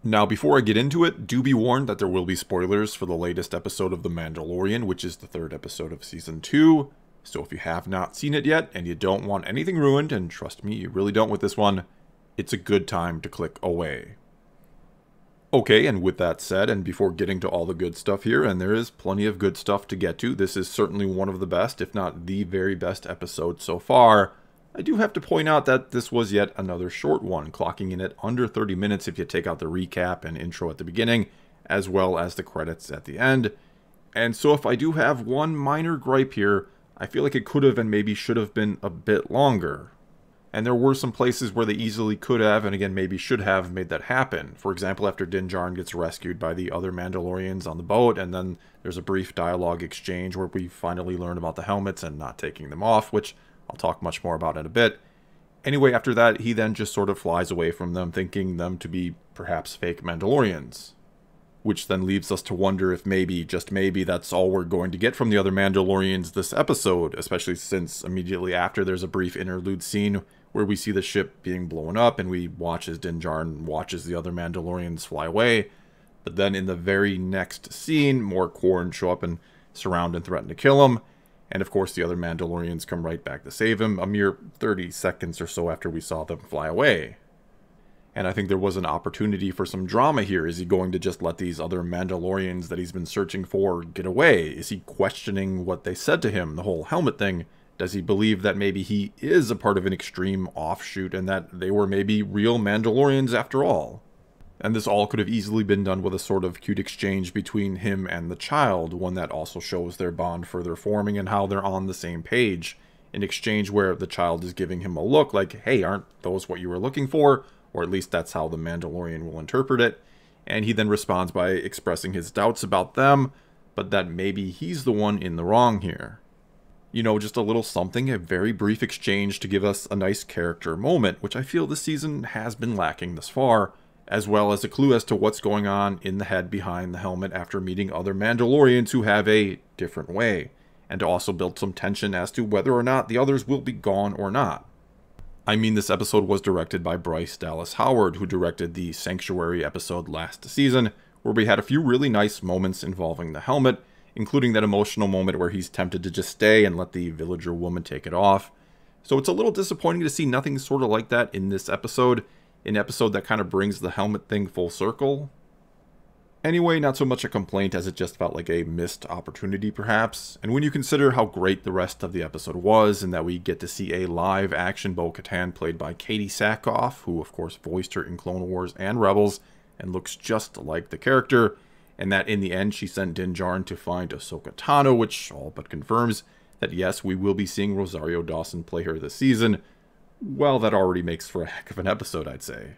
Now, before I get into it, do be warned that there will be spoilers for the latest episode of The Mandalorian, which is the third episode of Season 2. So if you have not seen it yet, and you don't want anything ruined, and trust me, you really don't with this one, it's a good time to click away. Okay, and with that said, and before getting to all the good stuff here, and there is plenty of good stuff to get to, this is certainly one of the best, if not the very best episode so far. I do have to point out that this was yet another short one, clocking in at under 30 minutes if you take out the recap and intro at the beginning, as well as the credits at the end. And so if I do have one minor gripe here, I feel like it could have and maybe should have been a bit longer. And there were some places where they easily could have, and again maybe should have, made that happen. For example, after Din Djarin gets rescued by the other Mandalorians on the boat, and then there's a brief dialogue exchange where we finally learn about the helmets and not taking them off, which I'll talk much more about in a bit. Anyway, after that, he then just sort of flies away from them, thinking them to be perhaps fake Mandalorians. Which then leaves us to wonder if maybe, just maybe, that's all we're going to get from the other Mandalorians this episode, especially since immediately after there's a brief interlude scene where we see the ship being blown up and we watch as Din Djarin watches the other Mandalorians fly away. But then in the very next scene, more Quarren show up and surround and threaten to kill him. And of course the other Mandalorians come right back to save him a mere 30 seconds or so after we saw them fly away. And I think there was an opportunity for some drama here. Is he going to just let these other Mandalorians that he's been searching for get away? Is he questioning what they said to him, the whole helmet thing? Does he believe that maybe he is a part of an extreme offshoot and that they were maybe real Mandalorians after all? And this all could have easily been done with a sort of cute exchange between him and the child, one that also shows their bond further forming and how they're on the same page. An exchange where the child is giving him a look like, hey, aren't those what you were looking for? Or at least that's how the Mandalorian will interpret it. And he then responds by expressing his doubts about them, but that maybe he's the one in the wrong here. You know, just a little something, a very brief exchange to give us a nice character moment, which I feel this season has been lacking thus far, as well as a clue as to what's going on in the head behind the helmet after meeting other Mandalorians who have a different way, and to also build some tension as to whether or not the others will be gone or not. I mean, this episode was directed by Bryce Dallas Howard, who directed the Sanctuary episode last season, where we had a few really nice moments involving the helmet, including that emotional moment where he's tempted to just stay and let the villager woman take it off. So it's a little disappointing to see nothing sort of like that in this episode, an episode that kind of brings the helmet thing full circle. Anyway, not so much a complaint as it just felt like a missed opportunity perhaps, and when you consider how great the rest of the episode was, and that we get to see a live action Bo-Katan played by Katie Sackhoff, who of course voiced her in Clone Wars and Rebels, and looks just like the character, and that in the end she sent Din Djarin to find Ahsoka Tano, which all but confirms that yes, we will be seeing Rosario Dawson play her this season. Well, that already makes for a heck of an episode, I'd say.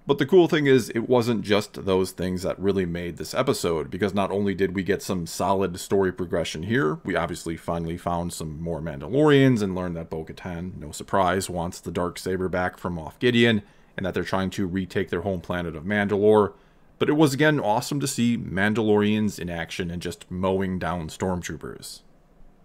But the cool thing is, it wasn't just those things that really made this episode, because not only did we get some solid story progression here, we obviously finally found some more Mandalorians and learned that Bo-Katan, no surprise, wants the Darksaber back from Moff Gideon, and that they're trying to retake their home planet of Mandalore. But it was again awesome to see Mandalorians in action and just mowing down stormtroopers.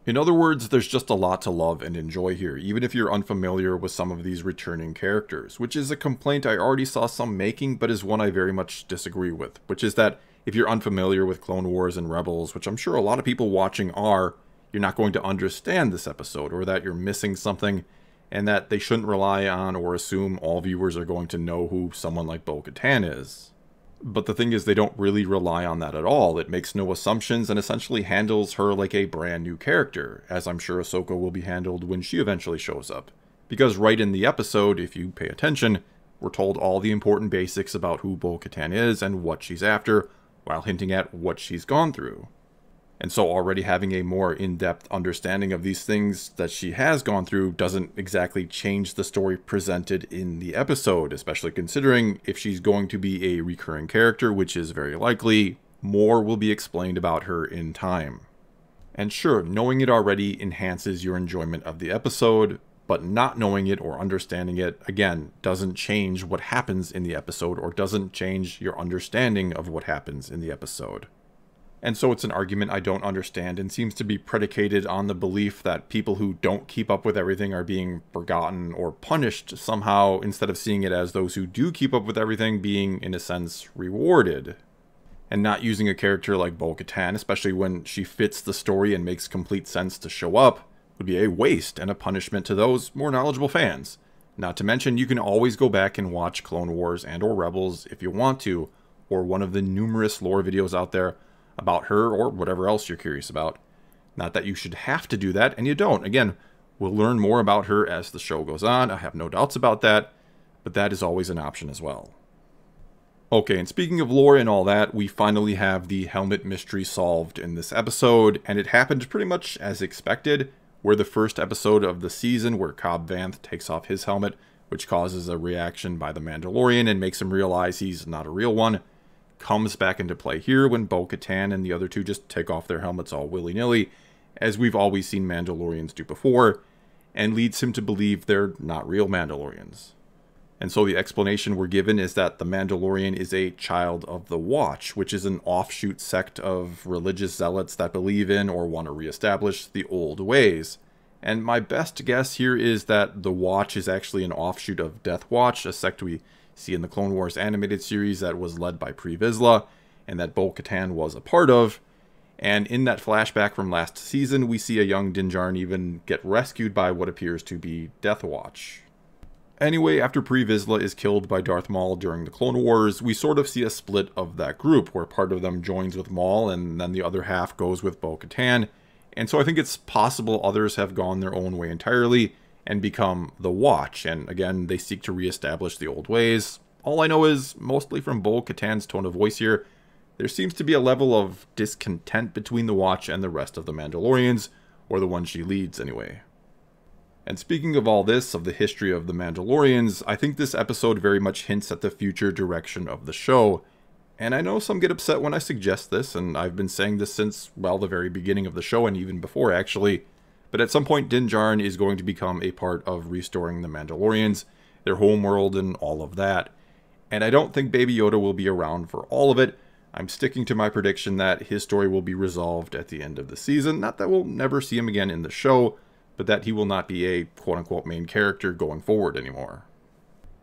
In other words, there's just a lot to love and enjoy here, even if you're unfamiliar with some of these returning characters, which is a complaint I already saw some making, but is one I very much disagree with, which is that if you're unfamiliar with Clone Wars and Rebels, which I'm sure a lot of people watching are, you're not going to understand this episode, or that you're missing something, and that they shouldn't rely on or assume all viewers are going to know who someone like Bo-Katan is. But the thing is, they don't really rely on that at all. It makes no assumptions and essentially handles her like a brand new character, as I'm sure Ahsoka will be handled when she eventually shows up. Because right in the episode, if you pay attention, we're told all the important basics about who Bo-Katan is and what she's after, while hinting at what she's gone through. And so already having a more in-depth understanding of these things that she has gone through doesn't exactly change the story presented in the episode, especially considering if she's going to be a recurring character, which is very likely, more will be explained about her in time. And sure, knowing it already enhances your enjoyment of the episode, but not knowing it or understanding it, again, doesn't change what happens in the episode or doesn't change your understanding of what happens in the episode. And so it's an argument I don't understand and seems to be predicated on the belief that people who don't keep up with everything are being forgotten or punished somehow, instead of seeing it as those who do keep up with everything being, in a sense, rewarded. And not using a character like Bo-Katan, especially when she fits the story and makes complete sense to show up, would be a waste and a punishment to those more knowledgeable fans. Not to mention, you can always go back and watch Clone Wars and or Rebels if you want to, or one of the numerous lore videos out there about her or whatever else you're curious about. Not that you should have to do that, and you don't. Again, we'll learn more about her as the show goes on, I have no doubts about that, but that is always an option as well. Okay, and speaking of lore and all that, we finally have the helmet mystery solved in this episode, and it happened pretty much as expected. We're the first episode of the season where Cobb Vanth takes off his helmet, which causes a reaction by the Mandalorian and makes him realize he's not a real one. Comes back into play here when Bo-Katan and the other two just take off their helmets all willy-nilly, as we've always seen Mandalorians do before, and leads him to believe they're not real Mandalorians. And so the explanation we're given is that the Mandalorian is a child of the Watch, which is an offshoot sect of religious zealots that believe in or want to reestablish the old ways. And my best guess here is that the Watch is actually an offshoot of Death Watch, a sect we see in the Clone Wars animated series that was led by Pre Vizsla, and that Bo-Katan was a part of. And in that flashback from last season, we see a young Din Djarin even get rescued by what appears to be Death Watch. Anyway, after Pre Vizsla is killed by Darth Maul during the Clone Wars, we sort of see a split of that group, where part of them joins with Maul, and then the other half goes with Bo-Katan. And so I think it's possible others have gone their own way entirely, and become the Watch, and again, they seek to reestablish the old ways. All I know is, mostly from Bo-Katan's tone of voice here, there seems to be a level of discontent between the Watch and the rest of the Mandalorians, or the one she leads anyway. And speaking of all this, of the history of the Mandalorians, I think this episode very much hints at the future direction of the show. And I know some get upset when I suggest this, and I've been saying this since, well, the very beginning of the show, and even before actually. But at some point, Din Djarin is going to become a part of restoring the Mandalorians, their homeworld, and all of that. And I don't think Baby Yoda will be around for all of it. I'm sticking to my prediction that his story will be resolved at the end of the season. Not that we'll never see him again in the show, but that he will not be a quote-unquote main character going forward anymore.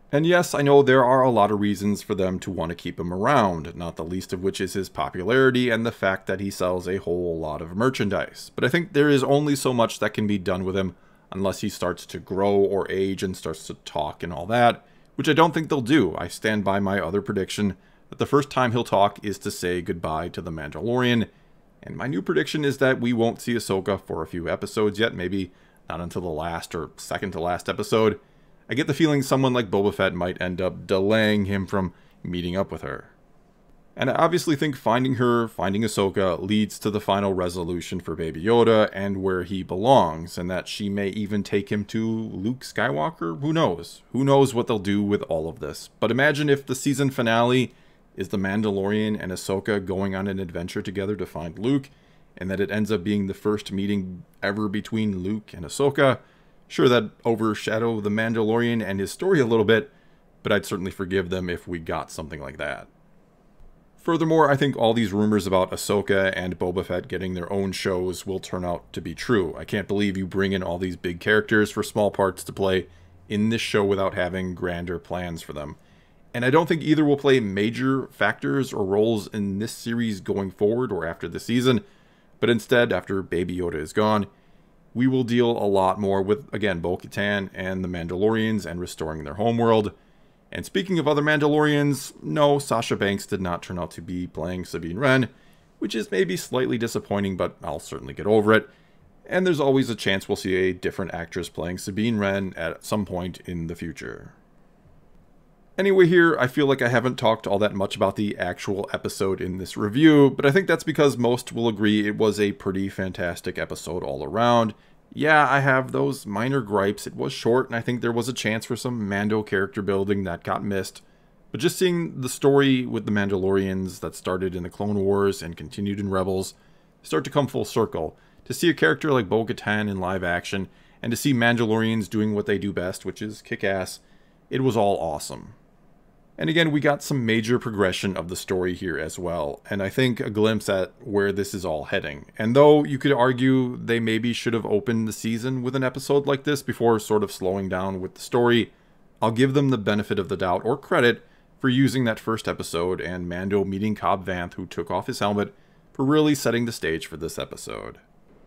And yes, I know there are a lot of reasons for them to want to keep him around, not the least of which is his popularity and the fact that he sells a whole lot of merchandise. But I think there is only so much that can be done with him unless he starts to grow or age and starts to talk and all that, which I don't think they'll do. I stand by my other prediction that the first time he'll talk is to say goodbye to the Mandalorian, and my new prediction is that we won't see Ahsoka for a few episodes yet, maybe not until the last or second to last episode. I get the feeling someone like Boba Fett might end up delaying him from meeting up with her. And I obviously think finding Ahsoka, leads to the final resolution for Baby Yoda and where he belongs, and that she may even take him to Luke Skywalker. Who knows? Who knows what they'll do with all of this. But imagine if the season finale is the Mandalorian and Ahsoka going on an adventure together to find Luke, and that it ends up being the first meeting ever between Luke and Ahsoka. Sure, that'd overshadow the Mandalorian and his story a little bit, but I'd certainly forgive them if we got something like that. Furthermore, I think all these rumors about Ahsoka and Boba Fett getting their own shows will turn out to be true. I can't believe you bring in all these big characters for small parts to play in this show without having grander plans for them. And I don't think either will play major factors or roles in this series going forward or after the season, but instead, after Baby Yoda is gone, we will deal a lot more with, again, Bo-Katan and the Mandalorians and restoring their homeworld. And speaking of other Mandalorians, no, Sasha Banks did not turn out to be playing Sabine Wren, which is maybe slightly disappointing, but I'll certainly get over it. And there's always a chance we'll see a different actress playing Sabine Wren at some point in the future. Anyway, here, I feel like I haven't talked all that much about the actual episode in this review, but I think that's because most will agree it was a pretty fantastic episode all around. Yeah, I have those minor gripes. It was short, and I think there was a chance for some Mando character building that got missed. But just seeing the story with the Mandalorians that started in the Clone Wars and continued in Rebels start to come full circle, to see a character like Bo-Katan in live action, and to see Mandalorians doing what they do best, which is kick ass, it was all awesome. And again, we got some major progression of the story here as well, and I think a glimpse at where this is all heading. And though you could argue they maybe should have opened the season with an episode like this before sort of slowing down with the story, I'll give them the benefit of the doubt or credit for using that first episode and Mando meeting Cobb Vanth, who took off his helmet, for really setting the stage for this episode.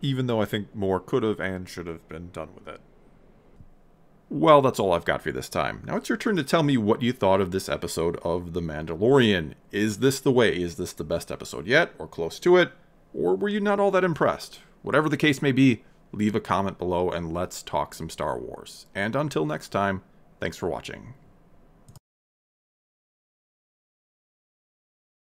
Even though I think more could have and should have been done with it. Well, that's all I've got for you this time. Now it's your turn to tell me what you thought of this episode of The Mandalorian. Is this the way? Is this the best episode yet, or close to it? Or were you not all that impressed? Whatever the case may be, leave a comment below and let's talk some Star Wars. And until next time, thanks for watching.